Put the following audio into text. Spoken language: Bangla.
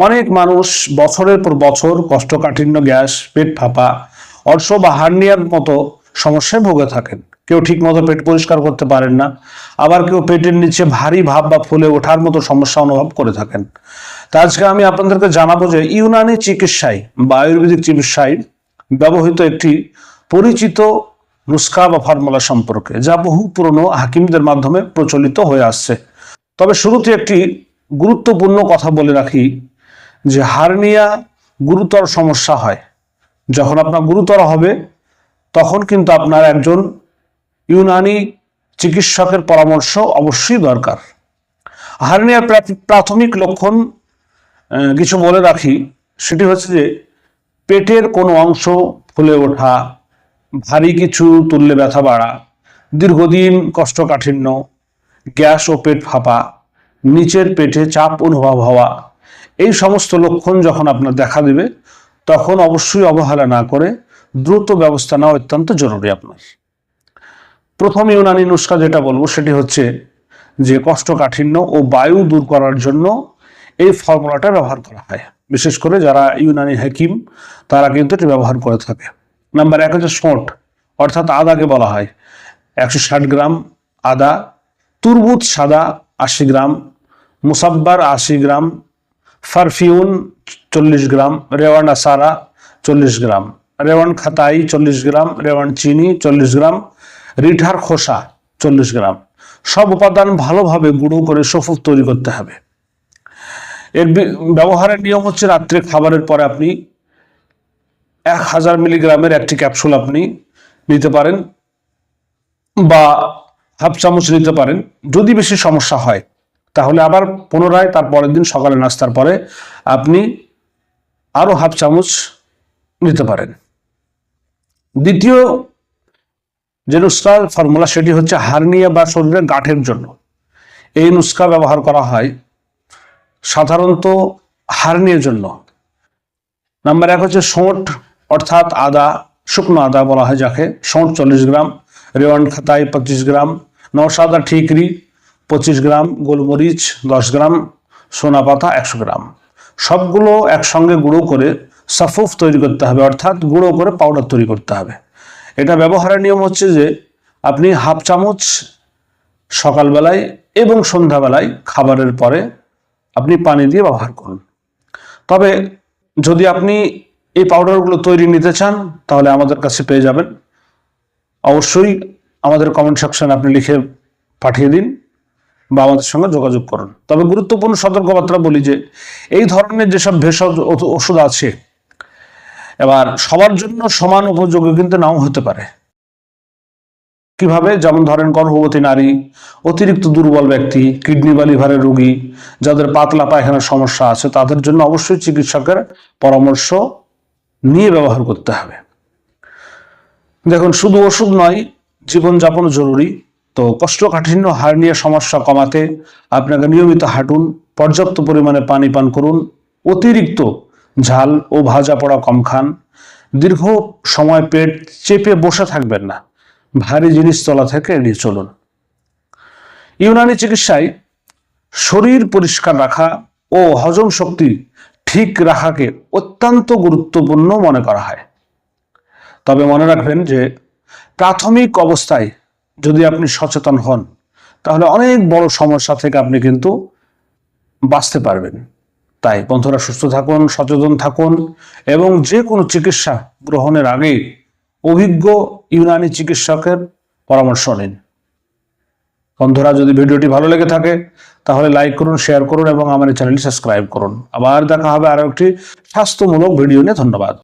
অনেক মানুষ বছরের পর বছর কোষ্ঠকাঠিন্য, গ্যাস, পেট ফাঁপা, অর্শ বা হার্নিয়ার মতো সমস্যায় ভুগে থাকেন। কেউ ঠিক মতো পেট পরিষ্কার করতে পারেন না, আবার কেউ পেটের নিচে ভারী ভাব বা ফুলে ওঠার মতো সমস্যা অনুভব করে থাকেন। তা আজকে আমি আপনাদেরকে জানাবো যে ইউনানি চিকিৎসায় বা আয়ুর্বেদিক চিকিৎসায় ব্যবহৃত একটি পরিচিত নুস্খা বা ফর্মুলা সম্পর্কে, যা বহু পুরনো হাকিমদের মাধ্যমে প্রচলিত হয়ে আসছে। তবে শুরুতে একটি গুরুত্বপূর্ণ কথা বলে রাখি যে হার্নিয়া গুরুতর সমস্যা হয়। যখন আপনার গুরুতর হবে তখন কিন্তু আপনার একজন ইউনানি চিকিৎসকের পরামর্শ অবশ্যই দরকার। হার্নিয়ার প্রাথমিক লক্ষণ কিছু বলে রাখি, সেটি হচ্ছে যে পেটের কোনো অংশ ফুলে ওঠা, ভারী কিছু তুললে ব্যথা বাড়া, দীর্ঘদিন কোষ্ঠকাঠিন্য, গ্যাস ও পেট ফাঁপা, নিচের পেটে চাপ অনুভব হওয়া, এই সমস্ত লক্ষণ যখন আপনার দেখা দেবে তখন অবশ্যই অবহেলা না করে দ্রুত ব্যবস্থা নেওয়া অত্যন্ত জরুরি আপনার। প্রথম ইউনানি নুস্খা যেটা বলবো সেটি হচ্ছে যে কোষ্ঠকাঠিন্য ও বায়ু দূর করার জন্য এই ফর্মুলাটা ব্যবহার করা হয়। বিশেষ করে যারা ইউনানি হাকিম তারা কিন্তু এটি ব্যবহার করে থাকে। নাম্বার 1 হচ্ছে শোঁঠ, অর্থাৎ আদাকে বলা হয়। 160 গ্রাম আদা, তুরবুজ সাদা 80 গ্রাম, মুসাব্বার 80 গ্রাম, ফারফিউন 40 গ্রাম, রেওয়ান আসারা 40 গ্রাম, রেওয়ান খাতাই 40 গ্রাম, রেওয়ান চিনি 40 গ্রাম, রিঠার খোসা 40 গ্রাম। সব উপাদান ভালোভাবে গুঁড়ো করে সফুফ তৈরি করতে হবে। এর ব্যবহারের নিয়ম হচ্ছে রাত্রে খাবারের পরে আপনি 1000 মিলিগ্রামের একটি ক্যাপসুল আপনি নিতে পারেন বা হাফ চামচ নিতে পারেন। যদি বেশি সমস্যা হয় তাহলে আবার পুনরায় তার পরের দিন সকালে নাস্তার পরে আপনি আরো হাফ চামচ নিতে পারেন। দ্বিতীয় যে নুস্খা ফর্মুলা সেটি হচ্ছে হার্নিয়া বা শরীরের গাঁঠের জন্য। এই নুস্খা ব্যবহার করা হয় সাধারণত হার্নিয়ার জন্য। নাম্বার 1 হচ্ছে শোঁঠ, অর্থাৎ আদা, শুকনো আদা বলা হয় যাকে। শোঁঠ 40 গ্রাম, রেওয়ান খাতাই 25 গ্রাম, নওশাদা ঠিকরি 25 গ্রাম, গোলমরিচ 10 গ্রাম, সোনা পাতা 100 গ্রাম। সবগুলো একসঙ্গে গুঁড়ো করে সাফুফ তৈরি করতে হবে, অর্থাৎ গুঁড়ো করে পাউডার তৈরি করতে হবে। এটা ব্যবহারের নিয়ম হচ্ছে যে আপনি হাফ চামচ সকালবেলায় এবং সন্ধ্যাবেলায় খাবারের পরে আপনি পানি দিয়ে ব্যবহার করুন। তবে যদি আপনি এই পাউডারগুলো তৈরি নিতে চান তাহলে আমাদের কাছে পেয়ে যাবেন। অবশ্যই আমাদের কমেন্ট সেকশনে আপনি লিখে পাঠিয়ে দিন বা আমাদের সঙ্গে যোগাযোগ করুন। তবে গুরুত্বপূর্ণ সতর্কবার্তা বলি যে এই ধরনের যেসব ভেষজ ওষুধ আছে এবার সবার জন্য সমান উপযোগী কিন্তু নাও হতে পারে। কিভাবে? যেমন ধরেন গর্ভবতী নারী, অতিরিক্ত দুর্বল ব্যক্তি, কিডনি বা লিভারের রোগী, যাদের পাতলা পায়খানার সমস্যা আছে তাদের জন্য অবশ্যই চিকিৎসকের পরামর্শ নিয়ে ব্যবহার করতে হবে। দেখুন, শুধু ওষুধ নয়, জীবনযাপন জরুরি। তো কোষ্ঠকাঠিন্য, হার্নিয়া সমস্যা কমাতে আপনাকে নিয়মিত হাঁটুন, পর্যাপ্ত পরিমাণে পানি পান করুন, অতিরিক্ত ঝাল ও ভাজা পোড়া কম খান, দীর্ঘ সময় পেট চেপে বসে থাকবেন না, ভারী জিনিস তলা থেকে এড়িয়ে চলুন। ইউনানি চিকিৎসায় শরীর পরিষ্কার রাখা ও হজম শক্তি ঠিক রাখাকে অত্যন্ত গুরুত্বপূর্ণ মনে করা হয়। তবে মনে রাখবেন যে প্রাথমিক অবস্থায় যদি আপনি সচেতন হন তাহলে অনেক বড় সমস্যা থেকে আপনি কিন্তু বাঁচতে পারবেন। তাই বন্ধুরা, সুস্থ থাকুন, সচেতন থাকুন এবং যে কোনো চিকিৎসা গ্রহণের আগে অভিজ্ঞ ইউনানি চিকিৎসকের পরামর্শ নিন। বন্ধুরা, যদি ভিডিওটি ভালো লেগে থাকে তাহলে লাইক করুন, শেয়ার করুন এবং আমার চ্যানেলটি সাবস্ক্রাইব করুন। আবার দেখা হবে আরো একটি স্বাস্থ্যমূলক ভিডিও নিয়ে। ধন্যবাদ।